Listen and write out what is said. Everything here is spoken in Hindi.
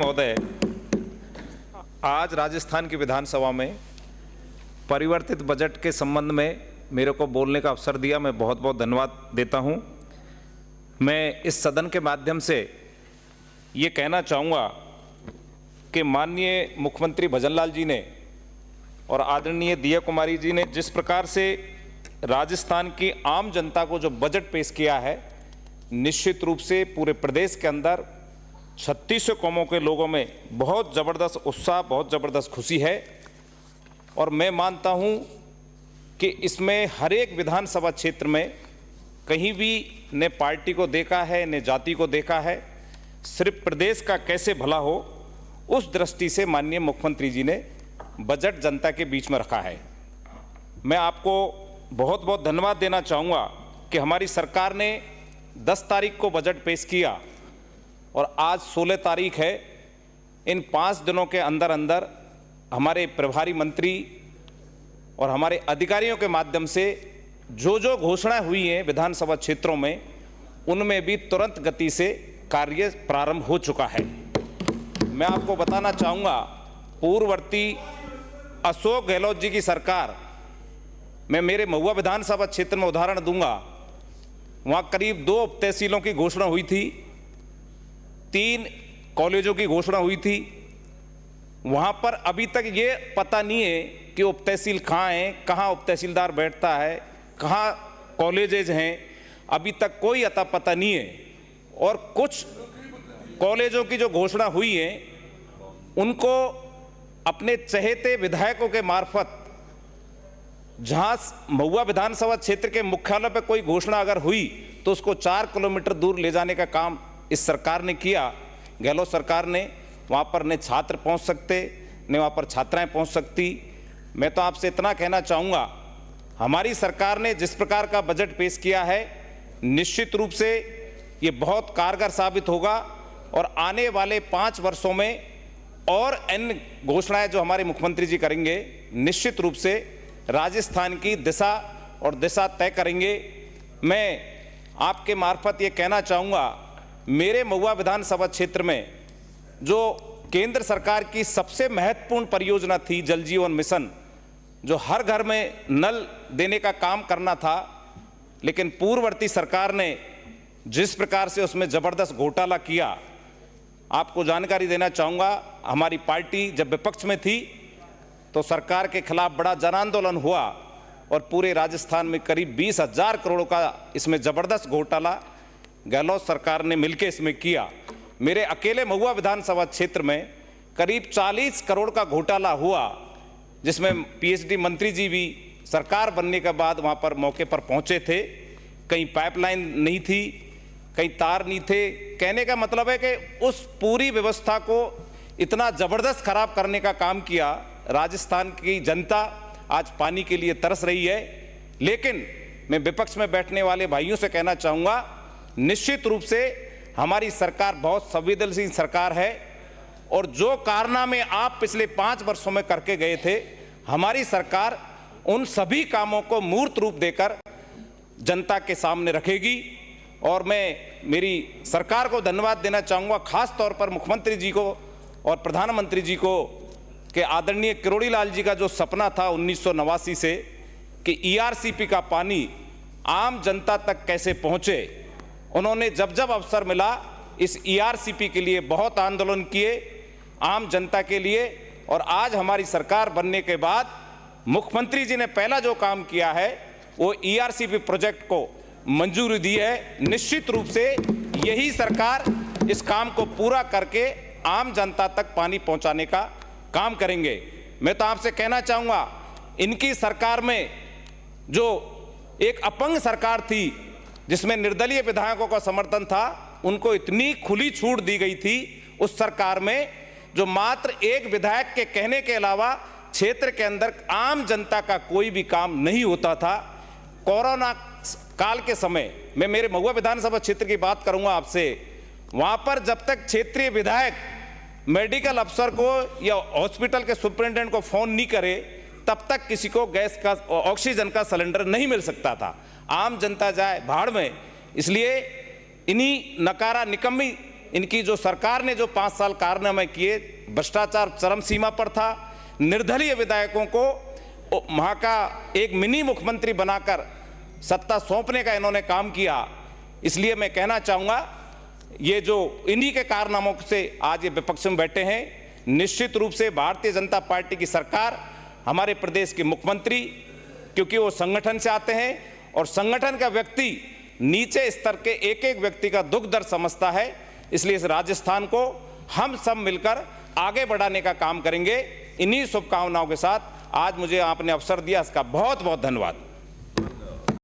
महोदय, आज राजस्थान की विधानसभा में परिवर्तित बजट के संबंध में मेरे को बोलने का अवसर दिया, मैं बहुत बहुत धन्यवाद देता हूं। मैं इस सदन के माध्यम से ये कहना चाहूँगा कि माननीय मुख्यमंत्री भजनलाल जी ने और आदरणीय दिया कुमारी जी ने जिस प्रकार से राजस्थान की आम जनता को जो बजट पेश किया है, निश्चित रूप से पूरे प्रदेश के अंदर 3600 कौमों के लोगों में बहुत ज़बरदस्त उत्साह, बहुत ज़बरदस्त खुशी है। और मैं मानता हूं कि इसमें हर एक विधानसभा क्षेत्र में कहीं भी न पार्टी को देखा है न जाति को देखा है, सिर्फ प्रदेश का कैसे भला हो, उस दृष्टि से माननीय मुख्यमंत्री जी ने बजट जनता के बीच में रखा है। मैं आपको बहुत बहुत धन्यवाद देना चाहूँगा कि हमारी सरकार ने 10 तारीख को बजट पेश किया और आज 16 तारीख है। इन 5 दिनों के अंदर अंदर हमारे प्रभारी मंत्री और हमारे अधिकारियों के माध्यम से जो जो घोषणाएं हुई हैं विधानसभा क्षेत्रों में, उनमें भी तुरंत गति से कार्य प्रारंभ हो चुका है। मैं आपको बताना चाहूँगा, पूर्ववर्ती अशोक गहलोत जी की सरकार, मैं मेरे महुआ विधानसभा क्षेत्र में उदाहरण दूंगा, वहाँ करीब 2 उप तहसीलों की घोषणा हुई थी, 3 कॉलेजों की घोषणा हुई थी। वहाँ पर अभी तक ये पता नहीं है कि उप तहसील कहाँ हैं, कहाँ उप तहसीलदार बैठता है, कहाँ कॉलेजेज हैं, अभी तक कोई अता पता नहीं है। और कुछ कॉलेजों की जो घोषणा हुई है, उनको अपने चहेते विधायकों के मार्फत, जहाँ महुआ विधानसभा क्षेत्र के मुख्यालय पर कोई घोषणा अगर हुई तो उसको 4 किलोमीटर दूर ले जाने का काम इस सरकार ने किया, गहलोत सरकार ने। वहाँ पर न छात्र पहुँच सकते, न वहाँ पर छात्राएं पहुँच सकती। मैं तो आपसे इतना कहना चाहूँगा, हमारी सरकार ने जिस प्रकार का बजट पेश किया है, निश्चित रूप से ये बहुत कारगर साबित होगा और आने वाले 5 वर्षों में और अन्य घोषणाएं जो हमारे मुख्यमंत्री जी करेंगे, निश्चित रूप से राजस्थान की दिशा और दिशा तय करेंगे। मैं आपके मार्फत ये कहना चाहूँगा, मेरे महुआ विधानसभा क्षेत्र में जो केंद्र सरकार की सबसे महत्वपूर्ण परियोजना थी जल जीवन मिशन, जो हर घर में नल देने का काम करना था, लेकिन पूर्ववर्ती सरकार ने जिस प्रकार से उसमें ज़बरदस्त घोटाला किया, आपको जानकारी देना चाहूँगा, हमारी पार्टी जब विपक्ष में थी तो सरकार के खिलाफ बड़ा जन आंदोलन हुआ और पूरे राजस्थान में करीब 20,000 करोड़ का इसमें ज़बरदस्त घोटाला गहलोत सरकार ने मिलकर इसमें किया। मेरे अकेले महुआ विधानसभा क्षेत्र में करीब 40 करोड़ का घोटाला हुआ, जिसमें पीएचडी मंत्री जी भी सरकार बनने के बाद वहाँ पर मौके पर पहुँचे थे। कहीं पाइपलाइन नहीं थी, कहीं तार नहीं थे। कहने का मतलब है कि उस पूरी व्यवस्था को इतना ज़बरदस्त खराब करने का काम किया। राजस्थान की जनता आज पानी के लिए तरस रही है, लेकिन मैं विपक्ष में बैठने वाले भाइयों से कहना चाहूँगा, निश्चित रूप से हमारी सरकार बहुत संवेदनशील सरकार है और जो कारनामे आप पिछले 5 वर्षों में करके गए थे, हमारी सरकार उन सभी कामों को मूर्त रूप देकर जनता के सामने रखेगी। और मैं मेरी सरकार को धन्यवाद देना चाहूँगा, खास तौर पर मुख्यमंत्री जी को और प्रधानमंत्री जी को, कि आदरणीय किरोड़ी लाल जी का जो सपना था 1989 से कि ईआरसीपी का पानी आम जनता तक कैसे पहुँचे, उन्होंने जब जब अवसर मिला इस ईआरसीपी के लिए बहुत आंदोलन किए आम जनता के लिए। और आज हमारी सरकार बनने के बाद मुख्यमंत्री जी ने पहला जो काम किया है वो ईआरसीपी प्रोजेक्ट को मंजूरी दी है। निश्चित रूप से यही सरकार इस काम को पूरा करके आम जनता तक पानी पहुंचाने का काम करेंगे। मैं तो आपसे कहना चाहूँगा, इनकी सरकार में जो एक अपंग सरकार थी जिसमें निर्दलीय विधायकों का समर्थन था, उनको इतनी खुली छूट दी गई थी उस सरकार में, जो मात्र एक विधायक के कहने के अलावा क्षेत्र के अंदर आम जनता का कोई भी काम नहीं होता था। कोरोना काल के समय मैं मेरे महुआ विधानसभा क्षेत्र की बात करूंगा आपसे, वहां पर जब तक क्षेत्रीय विधायक मेडिकल अफसर को या हॉस्पिटल के सुपरिटेंडेंट को फोन नहीं करे, तब तक किसी को गैस का, ऑक्सीजन का सिलेंडर नहीं मिल सकता था। आम जनता जाए भाड़ में। इसलिए इन्हीं नकारा निकम्मी इनकी जो सरकार ने जो 5 साल कारनामे किए, भ्रष्टाचार चरम सीमा पर था, निर्दलीय विधायकों को वहाँ का एक मिनी मुख्यमंत्री बनाकर सत्ता सौंपने का इन्होंने काम किया। इसलिए मैं कहना चाहूँगा, ये जो इन्हीं के कारनामों से आज ये विपक्ष में बैठे हैं, निश्चित रूप से भारतीय जनता पार्टी की सरकार, हमारे प्रदेश के मुख्यमंत्री, क्योंकि वो संगठन से आते हैं और संगठन का व्यक्ति नीचे स्तर के एक एक व्यक्ति का दुख दर्द समझता है, इसलिए इस राजस्थान को हम सब मिलकर आगे बढ़ाने का काम करेंगे। इन्हीं शुभकामनाओं के साथ आज मुझे आपने अवसर दिया, इसका बहुत बहुत धन्यवाद।